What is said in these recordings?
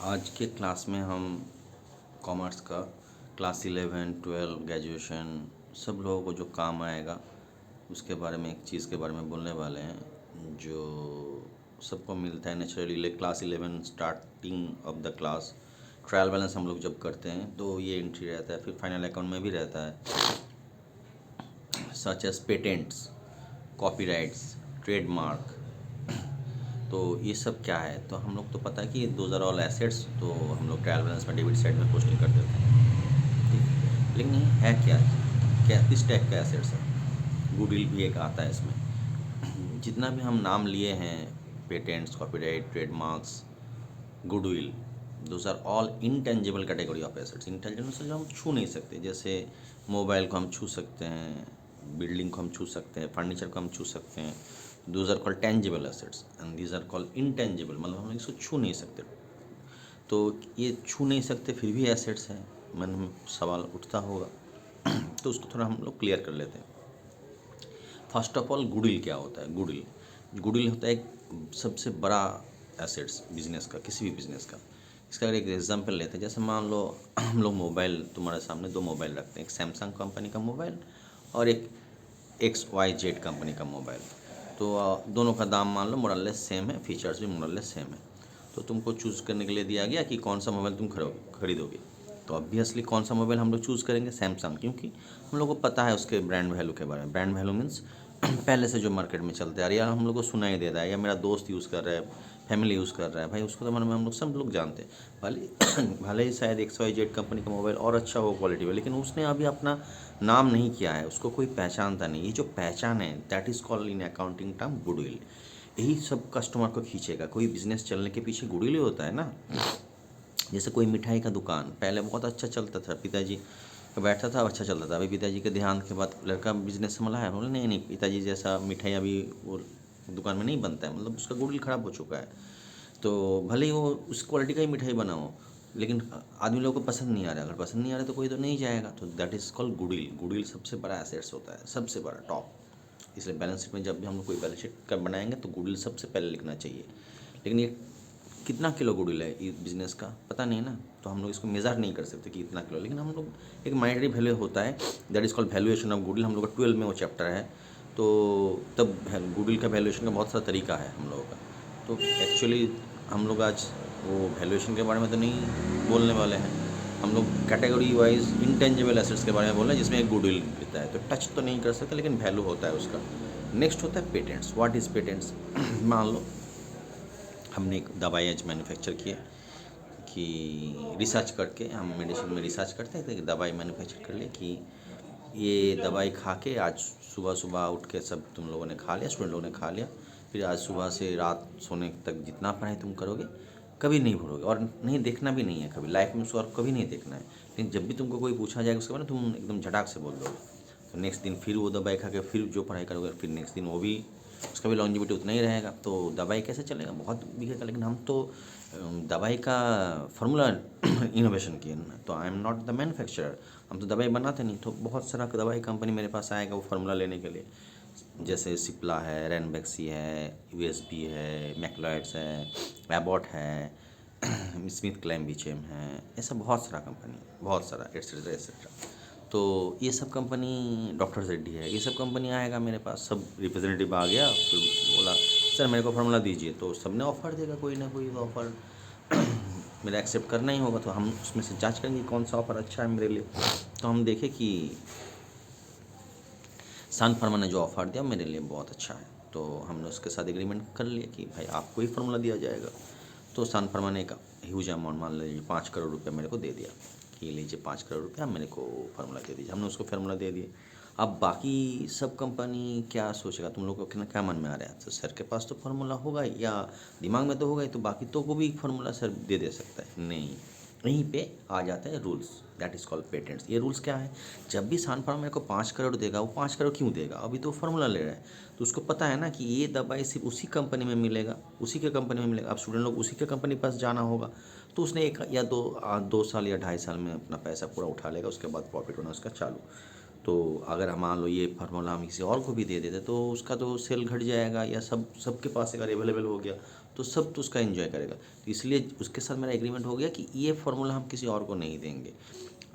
आज के क्लास में हम कॉमर्स का क्लास 11, 12 ग्रेजुएशन सब लोगों को जो काम आएगा उसके बारे में एक चीज़ के बारे में बोलने वाले हैं जो सबको मिलता है naturally. Class 11 starting of the class trial balance हम लोग जब करते हैं तो ये एंट्री रहता है, फिर फाइनल अकाउंट में भी रहता है such as patents, copyrights, trademark. तो ये सब क्या है, तो हम लोग तो पता है कि दोज आर ऑल एसेट्स, तो हम लोग ट्रायल बैलेंस में डेबिट साइड में पोस्टिंग कर देते हैं, ठीक। लेकिन ये है क्या, किस टाइप का एसेट्स है। गुडविल भी एक आता है इसमें। जितना भी हम नाम लिए हैं, patents, copyright, trademarks, goodwill, those are all intangible category of assets. Intangible से जो हम छू नहीं सकते, जैसे मोबाइल को हम छू सकते हैं, बिल्डिंग को हम छू सकते हैं, फर्नीचर को हम छू सकते हैं। Those are called tangible assets and these are called intangible, मतलब हम इसको छू नहीं सकते। तो ये छू नहीं सकते फिर भी एसेट्स हैं, मन में सवाल उठता होगा तो उसको थोड़ा हम लोग क्लियर कर लेते हैं। फर्स्ट ऑफ ऑल गुडविल क्या होता है। गुडविल होता है एक सबसे बड़ा एसेट्स बिजनेस का, किसी भी बिजनेस का। इसका अगर एक एग्जांपल लेते हैं, जैसे मान लो हम लोग मोबाइल, तुम्हारे सामने दो मोबाइल रखते हैं, एक सैमसंग कंपनी का मोबाइल और एक XYZ कंपनी का मोबाइल। तो दोनों का दाम मान लो मोरलेस सेम है, फीचर्स भी मोरलेस सेम है। तो तुमको चूज़ करने के लिए दिया गया कि कौन सा मोबाइल तुम खरीदोगे। तो ऑब्वियसली कौन सा मोबाइल हम लोग चूज़ करेंगे, सैमसंग, क्योंकि हम लोग को पता है उसके ब्रांड वैल्यू के बारे में। ब्रांड वैल्यू मीन्स पहले से जो मार्केट में चलते आ रही है, या हम लोग को सुनाई दे रहा है, या मेरा दोस्त यूज़ कर रहा है, फैमिली यूज़ कर रहा है, भाई उसको तो मन में हम लोग सब लोग जानते हैं। भले ही शायद XYZ कंपनी का मोबाइल और अच्छा हो क्वालिटी में, लेकिन उसने अभी अपना नाम नहीं किया है, उसको कोई पहचानता नहीं। ये जो पहचान है, that is called in accounting term goodwill. यही सब कस्टमर को खींचेगा। कोई बिजनेस चलने के पीछे गुडविल ही होता है ना। जैसे कोई मिठाई का दुकान पहले बहुत अच्छा चलता था, पिताजी बैठता था, अच्छा चलता था। अभी पिताजी के देहांत के बाद लड़का बिजनेस संभाला है, बोले नहीं नहीं, पिताजी जैसा मिठाई अभी वो दुकान में नहीं बनता है, मतलब उसका गुडविल खराब हो चुका है। तो भले ही वो उस क्वालिटी का ही मिठाई बनाओ, लेकिन आदमी लोगों को पसंद नहीं आ रहा। अगर पसंद नहीं आ रहा तो कोई तो नहीं जाएगा। तो that is called goodwill. Goodwill सबसे बड़ा एसेट्स होता है, सबसे बड़ा टॉप। इसलिए बैलेंस शीट में जब भी हम लोग कोई बैलेंस शीट का बनाएंगे तो गुडविल सबसे पहले लिखना चाहिए। लेकिन ये कितना किलो गुडविल है इस बिज़नेस का पता नहीं ना, तो हम लोग इसको मेज़र नहीं कर सकते कि इतना किलो। लेकिन हम लोग एक मॉनेटरी वैल्यू होता है, that is called valuation of goodwill. हम लोग का 12 में वो चैप्टर है। तो तब गुडविल का वैल्यूएशन का बहुत सारा तरीका है हम लोगों का। तो एक्चुअली हम लोग आज वो वैल्यूएशन के बारे में तो नहीं बोलने वाले हैं, हम लोग कैटेगरी वाइज इंटेंजिबल एसेट्स के बारे में बोल रहे हैं, जिसमें एक गुडविल रहता है। तो टच तो नहीं कर सकते, लेकिन वैल्यू होता है उसका। नेक्स्ट होता है पेटेंट्स। What is patents. मान लो हमने एक दवाई आज मैन्युफैक्चर किया, कि रिसर्च करके, हम मेडिसिन में रिसर्च करते हैं तो एक दवाई मैन्युफैक्चर कर ले कि ये दवाई खा के आज सुबह सुबह उठ के सब तुम लोगों ने खा लिया, स्टूडेंट लोगों ने खा लिया, फिर आज सुबह से रात सोने तक जितना पढ़ाई तुम करोगे कभी नहीं भूलोगे, और नहीं देखना भी नहीं है कभी लाइफ में उसको, और कभी नहीं देखना है। लेकिन जब भी तुमको कोई पूछा जाएगा उसके बारे में, तुम एकदम झटाक से बोल दोगे। तो नेक्स्ट दिन फिर वो दवाई खा के फिर जो पढ़ाई करोगे, फिर नेक्स्ट दिन वो भी, उसका भी लॉन्जिविटी उतना ही रहेगा। तो दवाई कैसे चलेगा, बहुत बिकेगा। लेकिन हम तो दवाई का फार्मूला इनोवेशन किए ना, तो I am not the manufacturer, हम तो दवाई बनाते नहीं। तो बहुत सारा दवाई कंपनी मेरे पास आएगा वो फार्मूला लेने के लिए, जैसे सिप्ला है, रैनबैक्सी है, यूएसपी है, मैक्लोइड्स है, एबॉट है, स्मिथ क्लैम्बिचेम है, ऐसा बहुत सारा कंपनी, बहुत सारा एट्सेट्रा एट्सेट्रा। तो ये सब कंपनी, डॉक्टर रेड्डी है, ये सब कंपनी आएगा मेरे पास, सब रिप्रेजेंटेटिव आ गया, फिर बोला सर मेरे को फार्मूला दीजिए। तो सब ने ऑफ़र देगा, कोई ना कोई ऑफ़र मेरा एक्सेप्ट करना ही होगा। तो हम उसमें से जांच करेंगे कौन सा ऑफ़र अच्छा है मेरे लिए। तो हम देखें कि सन फार्मा ने जो ऑफ़र दिया मेरे लिए बहुत अच्छा है, तो हमने उसके साथ एग्रीमेंट कर लिया कि भाई आपको ही फार्मूला दिया जाएगा। तो सन फार्मा ने एक ह्यूज अमाउंट, मान लीजिए 5 करोड़ रुपये मेरे को दे दिया कि लीजिए 5 करोड़ रुपया मेरे को फार्मूला दे दीजिए। हमने उसको फार्मूला दे दिए। अब बाकी सब कंपनी क्या सोचेगा, तुम लोग को क्या मन में आ रहा है, तो सर के पास तो फार्मूला होगा या दिमाग में तो होगा ही, तो बाकी तो को भी फार्मूला सर दे सकता है। नहीं, यहीं पे आ जाते हैं rules, that is called patents. ये रूल्स क्या है, जब भी सान फार्मा मेरे को 5 करोड़ देगा, वो 5 करोड़ क्यों देगा, अभी तो फार्मूला ले रहा है। तो उसको पता है ना कि ये दवाई सिर्फ उसी कंपनी में मिलेगा, उसी के कंपनी में मिलेगा। अब स्टूडेंट लोग उसी के कंपनी पास जाना होगा, तो उसने एक या दो साल या 2.5 साल में अपना पैसा पूरा उठा लेगा, उसके बाद प्रॉफिट होना उसका चालू। तो अगर हम मान लो ये फार्मूला हम किसी और को भी दे देते तो उसका तो सेल घट जाएगा, या सबके पास अगर अवेलेबल हो गया तो सब तो उसका एंजॉय करेगा। तो इसलिए उसके साथ मेरा एग्रीमेंट हो गया कि ये फार्मूला हम किसी और को नहीं देंगे।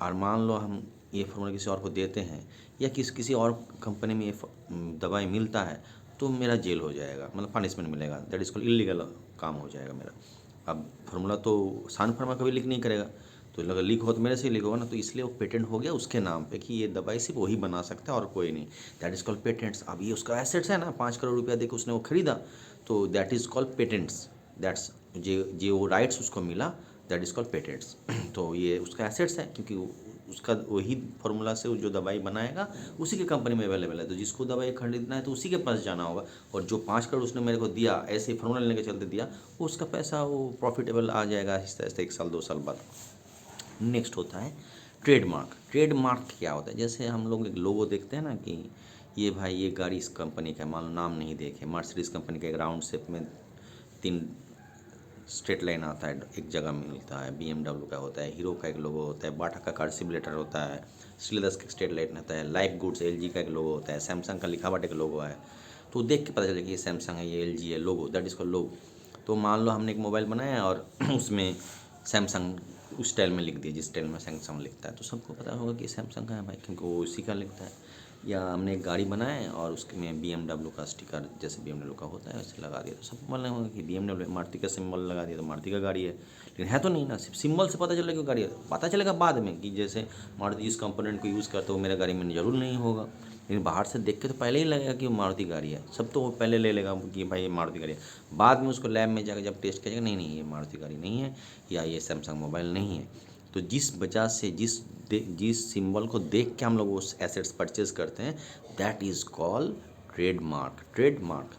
और मान लो हम ये फार्मूला किसी और को देते हैं या किसी और कंपनी में ये दवाई मिलता है तो मेरा जेल हो जाएगा, मतलब पनिशमेंट मिलेगा, दैट इज कॉल्ड इलीगल काम हो जाएगा मेरा। अब फार्मूला तो सान फार्मा कभी लीक नहीं करेगा, तो अगर लीक हो तो मेरे से ही लीक होगा ना, तो इसलिए वो पेटेंट हो गया उसके नाम पे कि ये दवाई सिर्फ वही बना सकता है और कोई नहीं, दैट इज़ कॉल्ड पेटेंट्स। अब ये उसका एसेट्स है ना, 5 करोड़ रुपया देकर उसने वो खरीदा, तो that is called patents, that's जो वो राइट्स उसको मिला, दैट इज़ कॉल्ड पेटेंट्स। तो ये उसका एसेट्स है, क्योंकि उसका वही फार्मूला से जो दवाई बनाएगा उसी के कंपनी में अवेलेबल है, तो जिसको दवाई खरीदना है तो उसी के पास जाना होगा। और जो 5 करोड़ उसने मेरे को दिया ऐसे ही फार्मूला लेने के चलते दिया, वो उसका पैसा वो प्रॉफिटेबल आ जाएगा आहिस्ता आहिस्ता 1 साल 2 साल बाद। नेक्स्ट होता है ट्रेडमार्क। ट्रेडमार्क क्या होता है, जैसे हम लोग एक लोगो देखते हैं ना कि ये भाई ये गाड़ी इस कंपनी का है, मान लो नाम नहीं देखे, मर्सिडीज कंपनी का एक राउंड शेप में 3 स्ट्रेट लाइन आता है, एक जगह मिलता है, BMW का होता है, हीरो का एक लोगो होता है, बाटा का कार सिमुलेटर होता है, श्रीलस का स्ट्रेट लाइन होता है, लाइफ गुड्स LG का एक लोगो होता है, सैमसंग का लिखावट एक लोगो है। तो देख के पता चलेगा कि ये सैमसंग है, ये LG है, लोगो दैट इज कॉल्ड लोगो। तो मान लो हमने एक मोबाइल बनाया और उसमें सैमसंग उस स्टाइल में लिख दिया जिस स्टाइल में सैमसंग लिखता है, तो सबको पता होगा कि सैमसंग का है भाई, क्योंकि वो उसी का लिखता है। या हमने एक गाड़ी बनाए और उसमें BMW का स्टिकर जैसे BMW का होता है वैसे लगा दिया, तो सबको मालूम होगा कि BMW। मारुति का सिंबल लगा दिया तो मारुति का गाड़ी है, लेकिन है तो नहीं ना, सिर्फ सिंबल से पता चलेगा कि गाड़ी है। पता चलेगा बाद में कि जैसे मारुति इस कंपोनेंट को यूज़ करता है वो मेरा गाड़ी में जरूर नहीं होगा, लेकिन बाहर से देख के तो पहले ही लगेगा कि वो मारुति गाड़ी है, सब तो वो पहले ले लेगा कि भाई ये मारुति गाड़ी है। बाद में उसको लैब में जाकर जब टेस्ट करेगा, नहीं नहीं ये मारुति गाड़ी नहीं है या ये सैमसंग मोबाइल नहीं है। तो जिस वजह से जिस सिंबल को देख के हम लोग उस एसेट्स परचेज करते हैं, that is called trademark. Trademark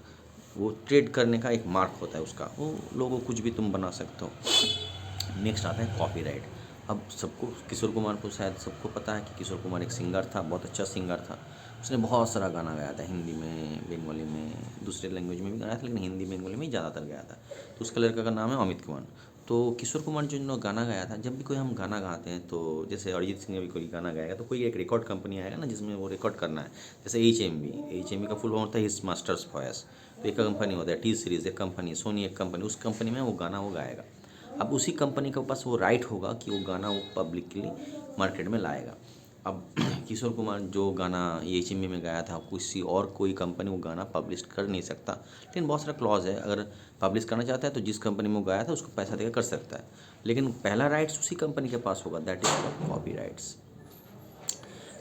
वो ट्रेड करने का एक मार्क होता है उसका, वो लोगों कुछ भी तुम बना सकते हो। नेक्स्ट आता है कॉपीराइट। अब सबको किशोर कुमार को शायद सबको पता है कि किशोर कुमार एक सिंगर था, बहुत अच्छा सिंगर था। उसने बहुत सारा गाना गाया था, हिंदी में, बंगाली में, दूसरे लैंग्वेज में भी गाया था, लेकिन हिंदी बंगाली में ही ज़्यादातर गाया था। तो उसका लड़का का नाम है अमित कुमार। तो किशोर कुमार जो गाना गाया था, जब भी कोई हम गाना गाते हैं तो जैसे अरिजीत सिंह ने भी कोई गाना गाएगा तो कोई एक रिकॉर्ड कंपनी आएगा ना जिसमें वो रिकॉर्ड करना है, जैसे HMV का फुल फॉर्म होता है हिज मास्टर्स वॉइस। तो एक कंपनी होता है, T सीरीज़ एक कंपनी, सोनी एक कंपनी, उस कंपनी में वो गाना वो गाएगा। अब उसी कंपनी के पास वो राइट होगा कि वो गाना वो पब्लिकली मार्केट में लाएगा। अब किशोर कुमार जो गाना HMV में गाया था, किसी और कोई कंपनी वो गाना पब्लिश कर नहीं सकता, लेकिन बहुत सारा क्लॉज है, अगर पब्लिश करना चाहता है तो जिस कंपनी में वो गाया था उसको पैसा देकर कर सकता है, लेकिन पहला राइट्स उसी कंपनी के पास होगा, दैट इज कॉपी राइट्स।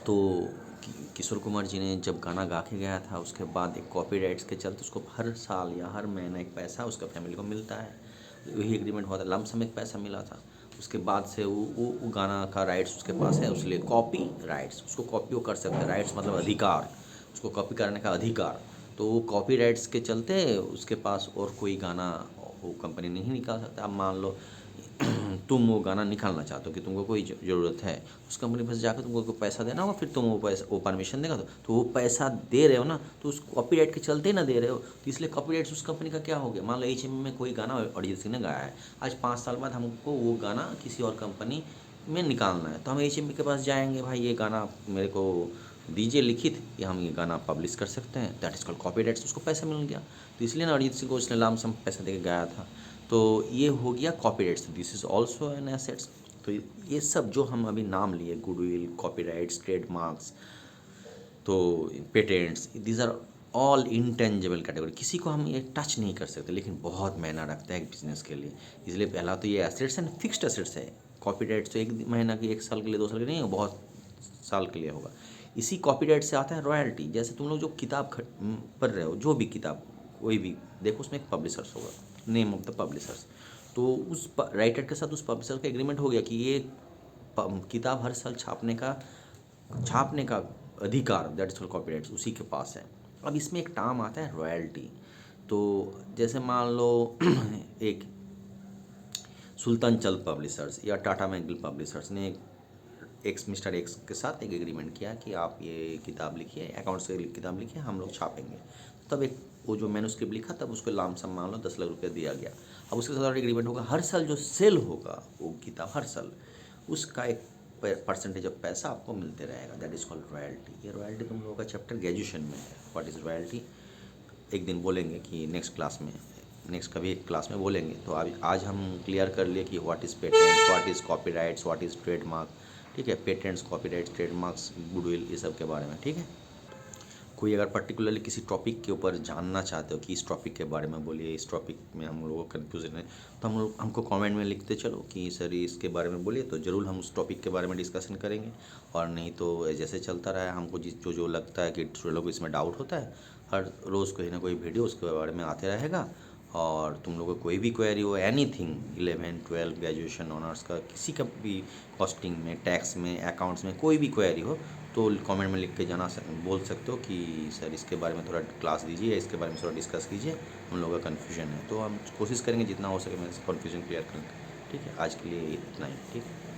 तो किशोर कुमार जी ने जब गाना गा के गया था उसके बाद एक कॉपी राइट्स के चलते उसको हर साल या हर महीना एक पैसा उसका फैमिली को मिलता है, वही एग्रीमेंट हुआ था, लमसम एक पैसा मिला था। उसके बाद से वो गाना का राइट्स उसके पास है, उसलिए कॉपी राइट्स, उसको कॉपी वो कर सकते हैं, राइट्स मतलब अधिकार, उसको कॉपी करने का अधिकार। तो वो कॉपी राइट्स के चलते उसके पास और कोई गाना वो कंपनी नहीं निकाल सकता। अब मान लो तुम वो गाना निकालना चाहते हो कि तुमको कोई ज़रूरत है, उस कंपनी पर जाकर तुमको कोई पैसा देना होगा, फिर तुम वो पैसा वो परमिशन देगा, तो वो पैसा दे रहे हो ना, तो उस कॉपीराइट के चलते ही ना दे रहे हो, तो इसलिए कॉपीराइट्स उस कंपनी का क्या हो गया। मान लो HMV में कोई गाना अरिजीत सिंह ने गाया है, आज 5 साल बाद हमको वो गाना किसी और कंपनी में निकालना है, तो हम HMV के पास जाएंगे, भाई ये गाना मेरे को दीजिए लिखित कि हम ये गाना पब्लिश कर सकते हैं, दैट इज़ कॉल्ड कॉपीराइट्स, उसको पैसा मिल गया। तो इसलिए ना अरिजीत सिंह को उसने लामसम पैसा देके गाया था। तो ये हो गया copyrights, this is also an assets. तो ये सब जो हम अभी नाम लिए, गुडविल, कॉपीराइट्स, ट्रेडमार्क्स, तो patents, these are all intangible category, किसी को हम ये टच नहीं कर सकते, लेकिन बहुत मायना रखता है एक बिजनेस के लिए। इसलिए पहला तो ये एसेट्स एंड फिक्स्ड एसेट्स है। कॉपीराइट्स तो 1 महीना की, 1 साल के लिए, 2 साल के लिए नहीं, बहुत साल के लिए होगा। इसी कॉपीराइट से आता है रॉयल्टी। जैसे तुम लोग जो किताब पढ़ रहे हो, जो भी किताब कोई भी देखो, उसमें एक पब्लिशर्स होगा, नेम ऑफ द पब्लिशर्स। तो उस राइटर के साथ उस पब्लिशर का एग्रीमेंट हो गया कि ये किताब हर साल छापने का अधिकार, दैट इज कॉपीराइट्स, उसी के पास है। अब इसमें एक टर्म आता है रॉयल्टी। तो जैसे मान लो एक सुल्तान चंद पब्लिशर्स या टाटा मैकगिल पब्लिशर्स ने मिस्टर एक्स के साथ एक एग्रीमेंट किया कि आप ये किताब लिखिए, अकाउंट्स की किताब लिखिए, हम लोग छापेंगे। तब एक वो जो मैन्युस्क्रिप्ट लिखा, तब उसको लामसम मान लो 10 लाख रुपया दिया गया। अब उसके साथ एग्रीमेंट होगा, हर साल जो सेल होगा वो किताब, हर साल उसका एक परसेंटेज ऑफ पैसा आपको मिलते रहेगा, दैट इज़ कॉल्ड रॉयल्टी। ये रॉयल्टी तुम लोगों का चैप्टर ग्रेजुएशन में है, व्हाट इज़ रॉयल्टी, एक दिन बोलेंगे कि नेक्स्ट क्लास में नेक्स्ट कभी एक क्लास में बोलेंगे। तो आज हम क्लियर कर लिए कि what is patent, what is copyrights, what is trademark. ठीक है, पेटेंट्स, कॉपीराइट्स, ट्रेडमार्क्स, गुडविल, ये सब के बारे में। ठीक है, कोई अगर पर्टिकुलरली किसी टॉपिक के ऊपर जानना चाहते हो कि इस टॉपिक के बारे में बोलिए, इस टॉपिक में हम लोगों को कन्फ्यूजन है, तो हमको कमेंट में लिखते चलो कि सर इसके बारे में बोलिए, तो ज़रूर हम उस टॉपिक के बारे में डिस्कशन करेंगे। और नहीं तो जैसे चलता रहा है, हमको जो जो लगता है कि थोड़े लोग इसमें डाउट होता है, हर रोज़ कोई ना कोई वीडियो उसके बारे में आते रहेगा। और तुम लोगों को कोई भी क्वेरी हो, एनीथिंग 11 12 ग्रेजुएशन ऑनर्स का किसी का भी, कॉस्टिंग में, टैक्स में, अकाउंट्स में कोई भी क्वेरी हो, तो कमेंट में लिख के बोल सकते हो कि सर इसके बारे में थोड़ा क्लास दीजिए या इसके बारे में थोड़ा डिस्कस कीजिए, हम लोगों का कन्फ्यूजन है। तो हम कोशिश करेंगे जितना हो सके मैं कन्फ्यूजन क्लियर करने का। ठीक है, आज के लिए इतना ही। ठीक है।